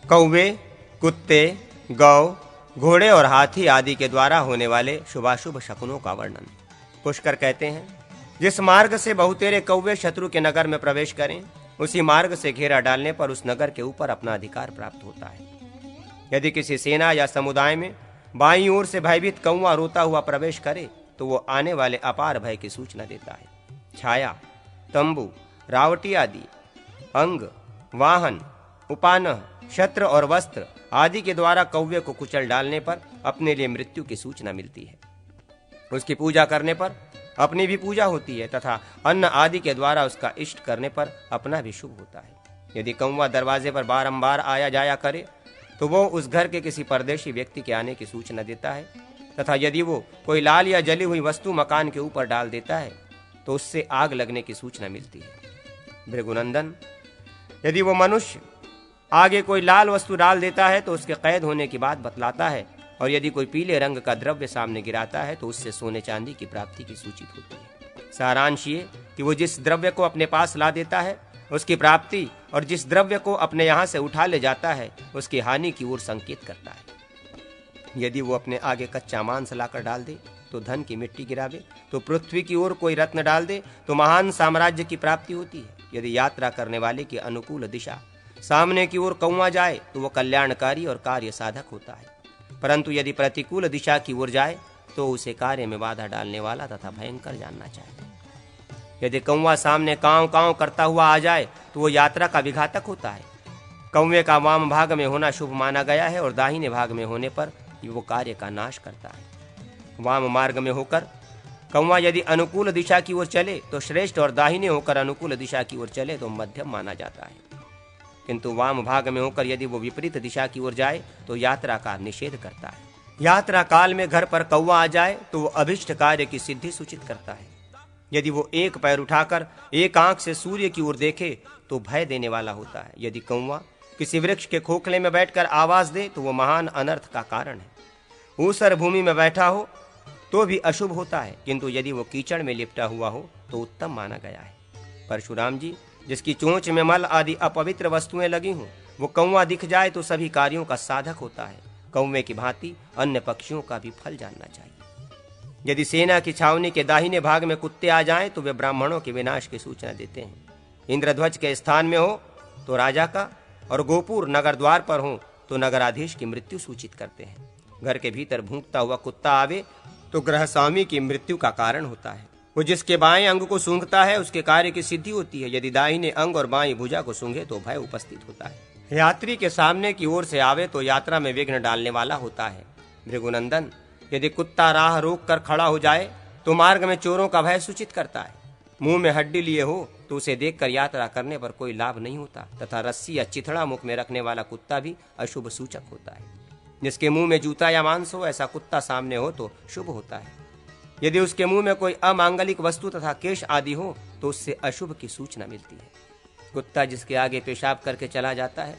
कौवे, कुत्ते, गौ, घोड़े और हाथी आदि के द्वारा होने वाले शुभाशुभ शकुनों का वर्णन। पुष्कर कहते हैं, जिस मार्ग से बहुतेरे कौवे शत्रु के नगर में प्रवेश करें, उसी मार्ग से घेरा डालने पर उस नगर के ऊपर अपना अधिकार प्राप्त होता है। यदि किसी सेना या समुदाय में बाईं ओर से भयभीत कौवा रोता हुआ प्रवेश करे तो वो आने वाले अपार भय की सूचना देता है। छाया, तंबू, रावटी आदि अंग, वाहन, उपानह, छत्र और वस्त्र आदि के द्वारा कौवे को कुचल डालने पर अपने लिए मृत्यु की सूचना मिलती है। उसकी पूजा करने पर अपनी भी पूजा होती है तथा अन्न आदि के द्वारा उसका इष्ट करने पर अपना भी शुभ होता है। यदि कौवा दरवाजे पर बारंबार आया जाया करे तो वो उस घर के किसी परदेशी व्यक्ति के आने की सूचना देता है तथा यदि वो कोई लाल या जली हुई वस्तु मकान के ऊपर डाल देता है तो उससे आग लगने की सूचना मिलती है। भृगुनंदन, यदि वो मनुष्य आगे कोई लाल वस्तु डाल देता है तो उसके कैद होने की बात बतलाता है, और यदि कोई पीले रंग का द्रव्य सामने गिराता है तो उससे सोने चांदी की प्राप्ति की सूचित होती है। सारांश ये कि वो जिस द्रव्य को अपने पास ला देता है उसकी प्राप्ति, और जिस द्रव्य को अपने यहाँ से उठा ले जाता है उसकी हानि की ओर संकेत करता है। यदि वो अपने आगे कच्चा मांस लाकर डाल दे तो धन की मिट्टी गिरावे, तो पृथ्वी की ओर कोई रत्न डाल दे तो महान साम्राज्य की प्राप्ति होती है। यदि यात्रा करने वाले की अनुकूल दिशा सामने की ओर कौवा जाए तो वह कल्याणकारी और कार्य साधक होता है, परंतु यदि प्रतिकूल दिशा की ओर जाए तो उसे कार्य में बाधा डालने वाला तथा भयंकर जानना चाहिए। यदि कौवा सामने कांव कांव करता हुआ आ जाए तो वो यात्रा का विघातक होता है। कौवे का वाम भाग में होना शुभ माना गया है और दाहिने भाग में होने पर वो कार्य का नाश करता है। वाम मार्ग में होकर कौवा यदि अनुकूल दिशा की ओर चले तो श्रेष्ठ, और दाहिने होकर अनुकूल दिशा की ओर चले तो मध्यम माना जाता है। किंतु वाम भाग में होकर यदि वो विपरीत दिशा की ओर जाए तो यात्रा का निषेध करता है। यात्रा काल में घर पर कौवा आ जाए तो वो अभिष्ट कार्य की सिद्धि सूचित करता है। यदि वो एक पैर उठाकर एक आंख से सूर्य की ओर देखे तो भय देने वाला होता है। यदि कौवा किसी वृक्ष के खोखले में बैठकर आवाज दे तो वो महान अनर्थ का कारण है। ऊसर भूमि में बैठा हो तो भी अशुभ होता है, किंतु यदि वो कीचड़ में लिपटा हुआ हो तो उत्तम माना गया है। परशुराम जी, जिसकी चोंच में मल आदि अपवित्र वस्तुएं लगी हों, वो कौवा दिख जाए तो सभी कार्यों का साधक होता है। कौवे की भांति अन्य पक्षियों का भी फल जानना चाहिए। यदि सेना की छावनी के दाहिने भाग में कुत्ते आ जाएं तो वे ब्राह्मणों के विनाश की सूचना देते हैं। इंद्रध्वज के स्थान में हो तो राजा का, और गोपुर नगर द्वार पर हो तो नगराधीश की मृत्यु सूचित करते हैं। घर के भीतर भूंकता हुआ कुत्ता आवे तो गृहस्वामी की मृत्यु का कारण होता है। वो जिसके बाएं अंग को सूंघता है उसके कार्य की सिद्धि होती है। यदि दाहिने अंग और बाईं भुजा को सूंघे तो भय उपस्थित होता है। यात्री के सामने की ओर से आवे तो यात्रा में विघ्न डालने वाला होता है। भृगुनंदन, यदि कुत्ता राह रोक कर खड़ा हो जाए तो मार्ग में चोरों का भय सूचित करता है। मुंह में हड्डी लिए हो तो उसे देखकर यात्रा करने पर कोई लाभ नहीं होता, तथा रस्सी या चिथड़ा मुख में रखने वाला कुत्ता भी अशुभ सूचक होता है। जिसके मुंह में जूता या मांस हो ऐसा कुत्ता सामने हो तो शुभ होता है। यदि उसके मुंह में कोई अमांगलिक वस्तु तथा केश आदि हो तो उससे अशुभ की सूचना मिलती है। कुत्ता जिसके आगे पेशाब करके चला जाता है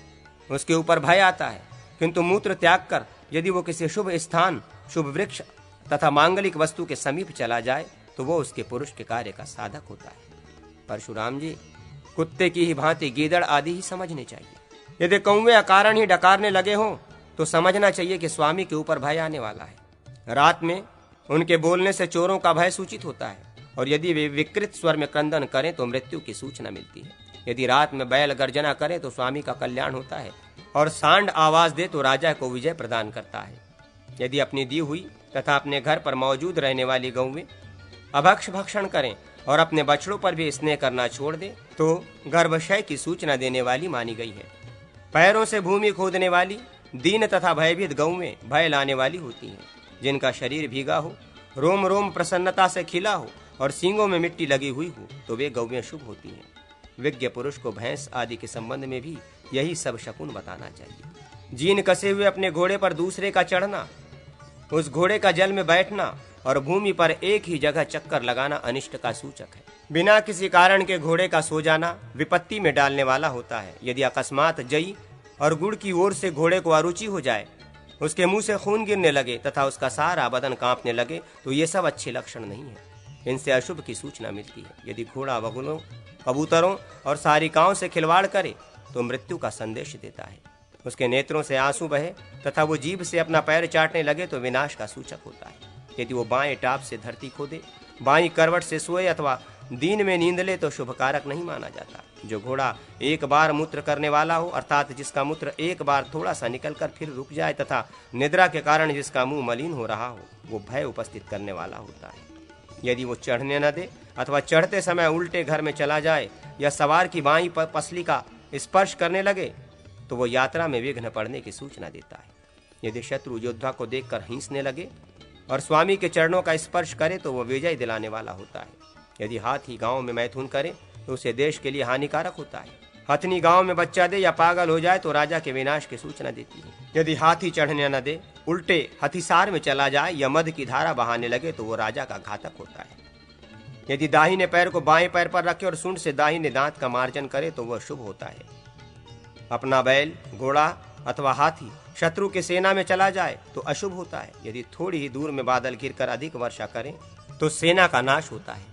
उसके ऊपर भय आता है, किंतु मूत्र त्याग कर यदि वो किसी शुभ स्थान, शुभ वृक्ष तथा मांगलिक वस्तु के समीप चला जाए तो वो उसके पुरुष के कार्य का साधक होता है। परशुराम जी, कुत्ते की ही भांति गीदड़ आदि ही समझने चाहिए। यदि कौवे अकारण ही डकारने लगे हों तो समझना चाहिए कि स्वामी के ऊपर भय आने वाला है। रात में उनके बोलने से चोरों का भय सूचित होता है, और यदि वे विकृत स्वर में क्रंदन करें तो मृत्यु की सूचना मिलती है। यदि रात में बैल गर्जना करे तो स्वामी का कल्याण होता है, और सांड आवाज दे तो राजा को विजय प्रदान करता है। यदि अपनी दी हुई तथा अपने घर पर मौजूद रहने वाली गौवें अभक्ष भक्षण करें और अपने बछड़ों पर भी स्नेह करना छोड़ दे तो गर्भाशय की सूचना देने वाली मानी गई है। पैरों से भूमि खोदने वाली दीन तथा भयभीत गौवें भय लाने वाली होती हैं। जिनका शरीर भीगा हो, रोम रोम प्रसन्नता से खिला हो और सींगों में मिट्टी लगी हुई हो तो वे गौवें शुभ होती हैं। विज्ञ पुरुष को भैंस आदि के संबंध में भी यही सब शकुन बताना चाहिए। जीन कसे हुए अपने घोड़े पर दूसरे का चढ़ना, उस घोड़े का जल में बैठना और भूमि पर एक ही जगह चक्कर लगाना अनिष्ट का सूचक है। बिना किसी कारण के घोड़े का सो जाना विपत्ति में डालने वाला होता है। यदि अकस्मात जई और गुड़ की ओर से घोड़े को अरुचि हो जाए, उसके मुंह से खून गिरने लगे तथा उसका सारा बदन कांपने लगे तो ये सब अच्छे लक्षण नहीं है। इनसे अशुभ की सूचना मिलती है। यदि घोड़ा बगुलों, कबूतरों और सारिकाओं से खिलवाड़ करे तो मृत्यु का संदेश देता है। उसके नेत्रों से आंसू बहे तथा वो जीभ से अपना पैर चाटने लगे तो विनाश का सूचक होता है। यदि वो बाएं टाप से धरती खोदे, बाईं करवट से सोए अथवा दिन में नींद ले तो शुभ कारक नहीं माना जाता। जो घोड़ा एक बार मूत्र करने वाला हो, अर्थात जिसका मूत्र एक बार थोड़ा सा निकलकर फिर रुक जाए तथा निद्रा के कारण जिसका मुंह मलिन हो रहा हो, वो भय उपस्थित करने वाला होता है। यदि वो चढ़ने न दे अथवा चढ़ते समय उल्टे घर में चला जाए या सवार की बाईं पसली का स्पर्श करने लगे तो वो यात्रा में विघ्न पड़ने की सूचना देता है। यदि शत्रु योद्धा को देखकर हिंसने लगे और स्वामी के चरणों का स्पर्श करे तो वो विजय दिलाने वाला होता है। यदि हाथी गांव में मैथुन करे तो उसे देश के लिए हानिकारक होता है। हथनी गांव में बच्चा दे या पागल हो जाए तो राजा के विनाश की सूचना देती है। यदि हाथी चढ़ने न दे, उल्टे हथिसार में चला जाए या मद की धारा बहाने लगे तो वो राजा का घातक होता है। यदि दाहिने पैर को बाएं पैर पर रखे और सूंड से दाहिने दांत का मार्जन करे तो वह शुभ होता है। अपना बैल, घोड़ा अथवा हाथी शत्रु के सेना में चला जाए तो अशुभ होता है। यदि थोड़ी ही दूर में बादल घिरकर अधिक वर्षा करें तो सेना का नाश होता है।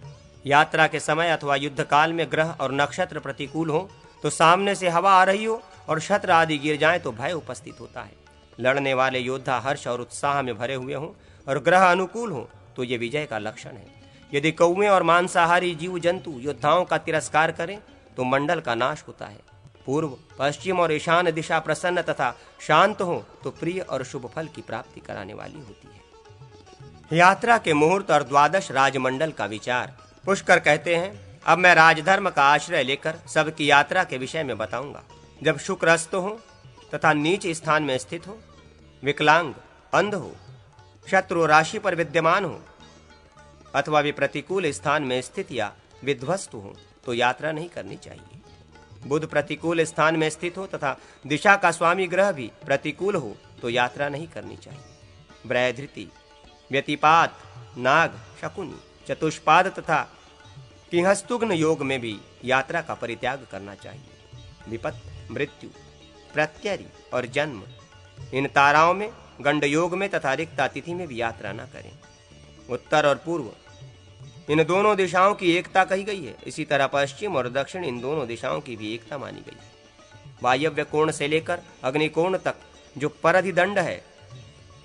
यात्रा के समय अथवा युद्ध काल में ग्रह और नक्षत्र प्रतिकूल हो तो सामने से हवा आ रही हो और छत्र आदि गिर जाएं तो भय उपस्थित होता है। लड़ने वाले योद्धा हर्ष और उत्साह में भरे हुए हों और ग्रह अनुकूल हो तो ये विजय का लक्षण है। यदि कौवे और मांसाहारी जीव जंतु योद्धाओं का तिरस्कार करें तो मंडल का नाश होता है। पूर्व, पश्चिम और ईशान दिशा प्रसन्न तथा शांत हो तो प्रिय और शुभ फल की प्राप्ति कराने वाली होती है। यात्रा के मुहूर्त और द्वादश राजमंडल का विचार। पुष्कर कहते हैं, अब मैं राजधर्म का आश्रय लेकर सबकी यात्रा के विषय में बताऊंगा। जब शुक्र अस्त हो तथा नीच स्थान में स्थित हो, विकलांग, अंध हो, शत्रु राशि पर विद्यमान हो अथवा वे प्रतिकूल स्थान में स्थित या विध्वस्त हो तो यात्रा नहीं करनी चाहिए। बुध प्रतिकूल स्थान में स्थित हो तथा दिशा का स्वामी ग्रह भी प्रतिकूल हो तो यात्रा नहीं करनी चाहिए। ब्रहधृति, व्यतिपात, नाग, शकुनी, चतुष्पाद तथा किंहस्तुग्न योग में भी यात्रा का परित्याग करना चाहिए। विपत्ति, मृत्यु, प्रत्यरि और जन्म, इन ताराओं में, गंड योग में तथा रिक्ता तिथि में भी यात्रा न करें। उत्तर और पूर्व, इन दोनों दिशाओं की एकता कही गई है। इसी तरह पश्चिम और दक्षिण, इन दोनों दिशाओं की भी एकता मानी गई है। वायव्य कोण से लेकर अग्निकोण तक जो परधिदंड है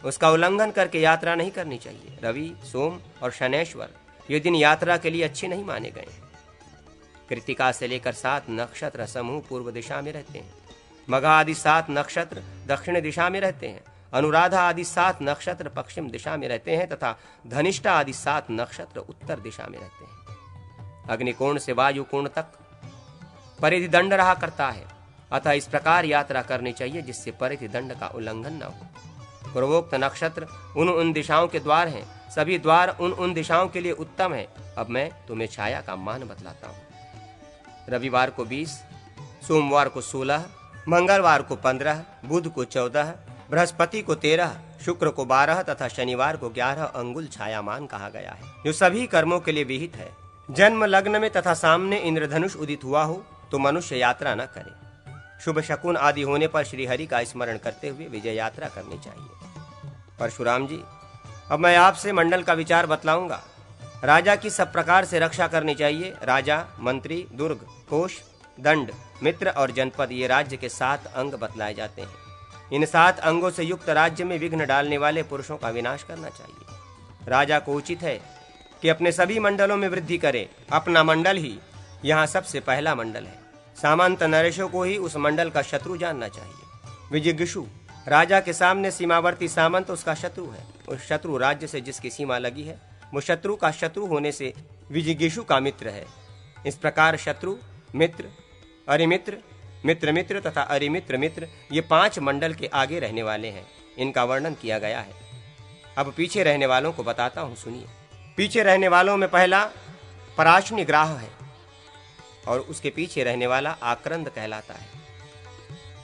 उसका उल्लंघन करके यात्रा नहीं करनी चाहिए। रवि, सोम और शनैश्वर ये दिन यात्रा के लिए अच्छे नहीं माने गए। कृतिका से लेकर 7 नक्षत्र समूह पूर्व दिशा में रहते हैं। मघा आदि 7 नक्षत्र दक्षिण दिशा में रहते हैं। अनुराधा आदि 7 नक्षत्र पश्चिम दिशा में रहते हैं तथा धनिष्ठा आदि 7 नक्षत्र उत्तर दिशा में रहते हैं। अग्निकोण से वायु कोण तक परिधिदंड रहा करता है, अतः इस प्रकार यात्रा करनी चाहिए जिससे परिधिदंड का उल्लंघन न हो। पूर्वोक्त नक्षत्र उन दिशाओं के द्वार हैं। सभी द्वार उन दिशाओं के लिए उत्तम है। अब मैं तुम्हें छाया का मान बतलाता हूँ। रविवार को 20, सोमवार को 16, मंगलवार को 15, बुध को 14, बृहस्पति को 13, शुक्र को 12 तथा शनिवार को 11 अंगुल छायामान कहा गया है, जो सभी कर्मों के लिए विहित है। जन्म लग्न में तथा सामने इंद्रधनुष उदित हुआ हो तो मनुष्य यात्रा न करे। शुभ शकुन आदि होने पर श्री हरि का स्मरण करते हुए विजय यात्रा करनी चाहिए। परशुराम जी, अब मैं आपसे मंडल का विचार बतलाऊंगा। राजा की सब प्रकार से रक्षा करनी चाहिए। राजा, मंत्री, दुर्ग, कोष, दंड, मित्र और जनपद, ये राज्य के 7 अंग बतलाए जाते हैं। इन 7 अंगों से युक्त राज्य में विघ्न डालने वाले पुरुषों का विनाश करना चाहिए। राजा को उचित है कि अपने सभी मंडलों में वृद्धि करे। अपना मंडल ही यहाँ सबसे पहला मंडल है। सामंत नरेशों को ही उस मंडल का शत्रु जानना चाहिए। विजिगीषु, राजा के सामने सीमावर्ती सामंत उसका शत्रु है। उस शत्रु राज्य से जिसकी सीमा लगी है वो शत्रु का शत्रु होने से विजिगीषु का मित्र है। इस प्रकार शत्रु, मित्र, अरिमित्र, मित्र मित्र तथा अरिमित्र मित्र, ये 5 मंडल के आगे रहने वाले हैं। इनका वर्णन किया गया है। अब पीछे रहने वालों को बताता हूँ, सुनिए। पीछे रहने वालों में पहला पराशनि ग्राह है और उसके पीछे रहने वाला आक्रंद कहलाता है।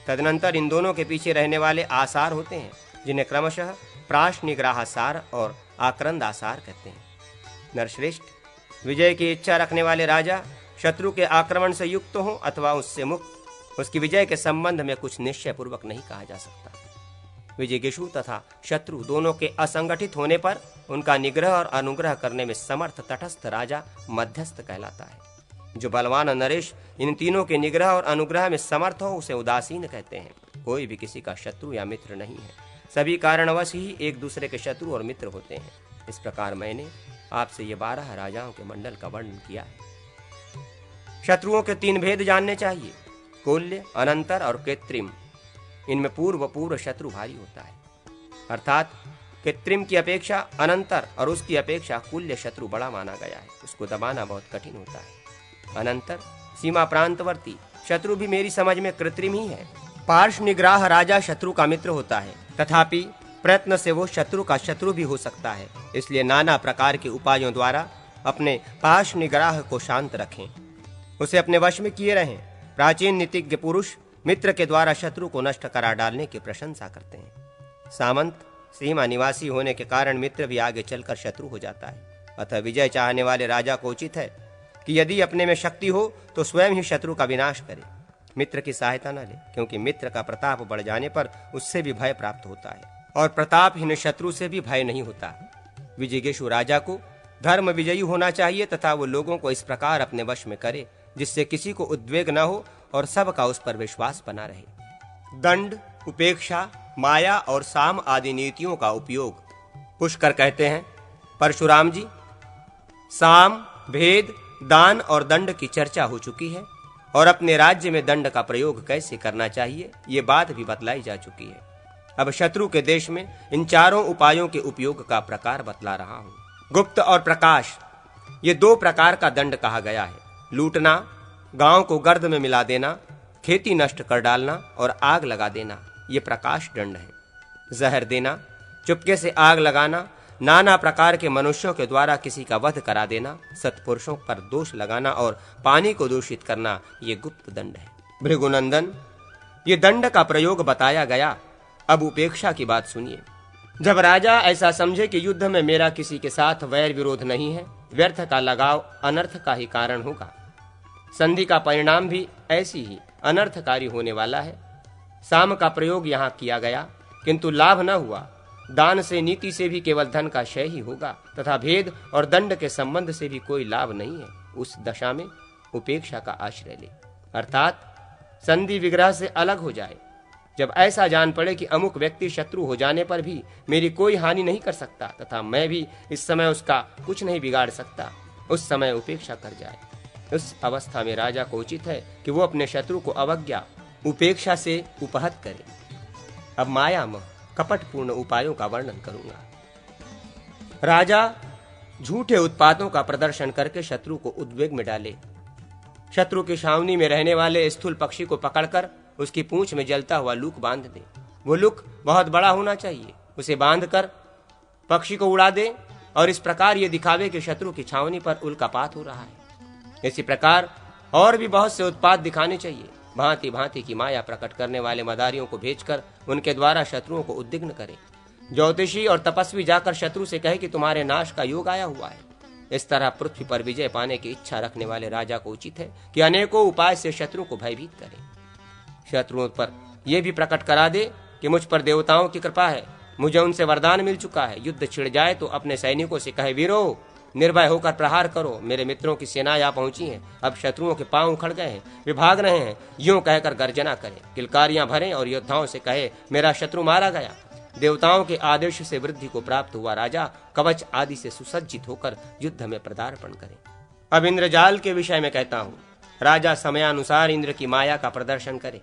तदनंतर इन दोनों के पीछे रहने वाले आसार होते हैं, जिन्हें क्रमशः प्राशनिग्राहासार और आक्रंद आसार कहते हैं। नरश्रेष्ठ, विजय की इच्छा रखने वाले राजा शत्रु के आक्रमण से युक्त हो अथवा उससे मुक्त, उसकी विजय के संबंध में कुछ निश्चय पूर्वक नहीं कहा जा सकता। विजिगीषु तथा शत्रु दोनों के असंगठित होने पर उनका निग्रह और अनुग्रह करने में समर्थ तटस्थ राजा मध्यस्थ कहलाता है। जो बलवान नरेश इन तीनों के निग्रह और अनुग्रह में समर्थ हो उसे उदासीन कहते हैं। कोई भी किसी का शत्रु या मित्र नहीं है, सभी कारणवश ही एक दूसरे के शत्रु और मित्र होते हैं। इस प्रकार मैंने आपसे ये 12 राजाओं के मंडल का वर्णन किया है। शत्रुओं के 3 भेद जानने चाहिए, कुल्य, अनंतर और कृत्रिम। इनमें पूर्व शत्रु भारी होता है, अर्थात कृत्रिम की अपेक्षा अनंतर और उसकी अपेक्षा कुल्य शत्रु बड़ा माना गया है, उसको दबाना बहुत कठिन होता है। अनंतर सीमा प्रांतवर्ती शत्रु भी मेरी समझ में कृत्रिम ही है। पार्श्व निग्राह राजा शत्रु का मित्र होता है, तथापि प्रयत्न से वो शत्रु का शत्रु भी हो सकता है। इसलिए नाना प्रकार के उपायों द्वारा अपने पार्श्व निग्राह को शांत रखें, उसे अपने वश में किए रहें। प्राचीन नीतिज्ञ पुरुष मित्र के द्वारा शत्रु को नष्ट करा डालने की प्रशंसा करते हैं। सामंत सीमा निवासी होने के कारण मित्र भी आगे चलकर शत्रु हो जाता है। अतः विजय चाहने वाले राजा को उचित है कि यदि अपने में शक्ति हो तो स्वयं ही शत्रु का विनाश करे, मित्र की सहायता न ले, क्योंकि मित्र का प्रताप बढ़ जाने पर उससे भी भय प्राप्त होता है और प्रतापहीन शत्रु से भी भय नहीं होता। विजिगीषु राजा को धर्म विजयी होना चाहिए तथा वो लोगों को इस प्रकार अपने वश में करे जिससे किसी को उद्वेग न हो और सबका उस पर विश्वास बना रहे। दंड, उपेक्षा, माया और साम आदि नीतियों का उपयोग। पुष्कर कहते हैं, परशुराम जी, साम, भेद, दान और दंड की चर्चा हो चुकी है और अपने राज्य में दंड का प्रयोग कैसे करना चाहिए ये बात भी बतलाई जा चुकी है। अब शत्रु के देश में इन चारों उपायों के उपयोग का प्रकार बतला रहा हूं। गुप्त और प्रकाश, ये 2 प्रकार का दंड कहा गया है। लूटना, गांव को गर्द में मिला देना, खेती नष्ट कर डालना और आग लगा देना, ये प्रकाश दंड है। जहर देना, चुपके से आग लगाना, नाना प्रकार के मनुष्यों के द्वारा किसी का वध करा देना, सत्पुरुषों पर दोष लगाना और पानी को दूषित करना, ये गुप्त दंड है। भृगुनंदन, ये दंड का प्रयोग बताया गया। अब उपेक्षा की बात सुनिए। जब राजा ऐसा समझे कि युद्ध में मेरा किसी के साथ वैर विरोध नहीं है, व्यर्थ का लगाव अनर्थ का ही कारण होगा, संधि का परिणाम भी ऐसी ही अनर्थकारी होने वाला है। साम का प्रयोग यहाँ किया गया किंतु लाभ न हुआ। दान से, नीति से भी केवल धन का क्षय ही होगा तथा भेद और दंड के संबंध से भी कोई लाभ नहीं है। उस दशा में उपेक्षा का आश्रय ले, अर्थात संधि विग्रह से अलग हो जाए। जब ऐसा जान पड़े कि अमुक व्यक्ति शत्रु हो जाने पर भी मेरी कोई हानि नहीं कर सकता तथा मैं भी इस समय उसका कुछ नहीं बिगाड़ सकता, उस समय उपेक्षा कर जाए। उस अवस्था में राजा को उचित है कि वो अपने शत्रु को अवज्ञा, उपेक्षा से उपहत करे। अब मायामय कपटपूर्ण उपायों का वर्णन करूंगा। राजा झूठे उत्पातों का प्रदर्शन करके शत्रु को उद्वेग में डाले। शत्रु की छावनी में रहने वाले स्थूल पक्षी को पकड़कर उसकी पूंछ में जलता हुआ लूक बांध दे। वो लूक बहुत बड़ा होना चाहिए। उसे बांधकर पक्षी को उड़ा दे और इस प्रकार ये दिखावे कि शत्रु की छावनी पर उल्कापात हो रहा है। इसी प्रकार और भी बहुत से उत्पात दिखाने चाहिए। भांति भांति की माया प्रकट करने वाले मदारियों को भेजकर उनके द्वारा शत्रुओं को उद्विग्न करे। ज्योतिषी और तपस्वी जाकर शत्रु से कहे कि तुम्हारे नाश का योग आया हुआ है। इस तरह पृथ्वी पर विजय पाने की इच्छा रखने वाले राजा को उचित है कि अनेकों उपाय से शत्रु को भयभीत करे। शत्रुओं पर यह भी प्रकट करा दे कि मुझ पर देवताओं की कृपा है, मुझे उनसे वरदान मिल चुका है। युद्ध छिड़ जाए तो अपने सैनिकों से कहे, वीरों निर्भय होकर प्रहार करो, मेरे मित्रों की सेना यहाँ पहुंची है, अब शत्रुओं के पांव उखड़ गए हैं, वे भाग रहे हैं। यूं कहकर गर्जना करे, किलकारियां भरें और योद्धाओं से कहे, मेरा शत्रु मारा गया। देवताओं के आदेश से वृद्धि को प्राप्त हुआ राजा कवच आदि से सुसज्जित होकर युद्ध में पदार्पण करे। अब इंद्रजाल के विषय में कहता हूँ। राजा समयानुसार इंद्र की माया का प्रदर्शन करे,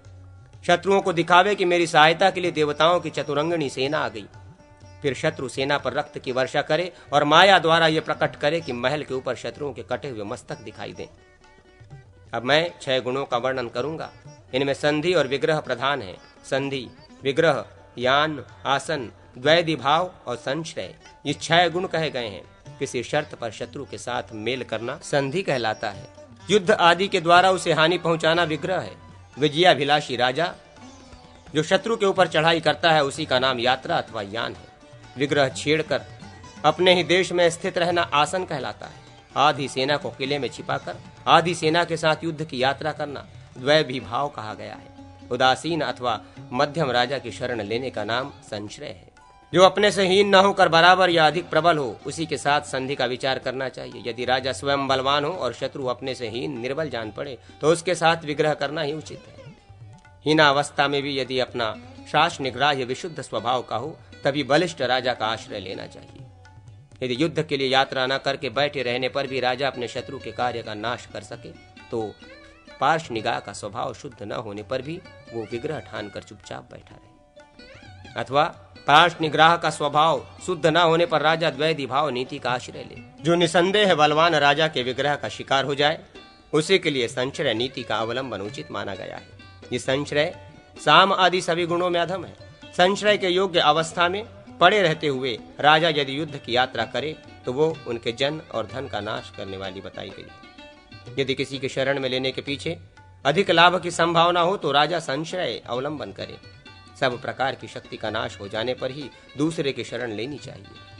शत्रुओं को दिखावे कि मेरी सहायता के लिए देवताओं की चतुरंगनी सेना आ गई। फिर शत्रु सेना पर रक्त की वर्षा करे और माया द्वारा यह प्रकट करे कि महल के ऊपर शत्रुओं के कटे हुए मस्तक दिखाई दें। अब मैं 6 गुणों का वर्णन करूंगा। इनमें संधि और विग्रह प्रधान है। संधि, विग्रह, यान, आसन, द्वैधि भाव और संश्रय, ये 6 गुण कहे गए हैं। किसी शर्त पर शत्रु के साथ मेल करना संधि कहलाता है। युद्ध आदि के द्वारा उसे हानि पहुंचाना विग्रह है। विजयाभिलाषी राजा जो शत्रु के ऊपर चढ़ाई करता है उसी का नाम यात्रा अथवा यान है। विग्रह छेड़कर अपने ही देश में स्थित रहना आसन कहलाता है। आधी सेना को किले में छिपाकर आधी सेना के साथ युद्ध की यात्रा करना द्वैभी भाव कहा गया है। उदासीन अथवा मध्यम राजा की शरण लेने का नाम संश्रय है। जो अपने से हीन न होकर बराबर या अधिक प्रबल हो उसी के साथ संधि का विचार करना चाहिए। यदि राजा स्वयं बलवान हो और शत्रु अपने से हीन निर्बल जान पड़े तो उसके साथ विग्रह करना ही उचित है। हीनावस्था में भी यदि अपना शास निग्राह्य विशुद्ध स्वभाव का हो तभी बलिष्ठ राजा का आश्रय लेना चाहिए। यदि युद्ध के लिए यात्रा न करके बैठे रहने पर भी राजा अपने शत्रु के कार्य का नाश कर सके तो पार्श्व निगाह का स्वभाव शुद्ध न होने पर भी वो विग्रह ठान कर चुपचाप बैठा रहे। अथवा पार्श्व निग्रह का स्वभाव शुद्ध न होने पर राजा द्वैधी भाव नीति का आश्रय ले। जो निसंदेह बलवान राजा के विग्रह का शिकार हो जाए उसी के लिए संश्रय नीति का अवलंबन उचित माना गया है। ये संश्रय साम आदि सभी गुणों में अधम है। संश्रय के योग्य अवस्था में पड़े रहते हुए राजा यदि युद्ध की यात्रा करे तो वो उनके जन और धन का नाश करने वाली बताई गई है। यदि किसी के शरण में लेने के पीछे अधिक लाभ की संभावना हो तो राजा संश्रय अवलंबन करे। सब प्रकार की शक्ति का नाश हो जाने पर ही दूसरे की शरण लेनी चाहिए।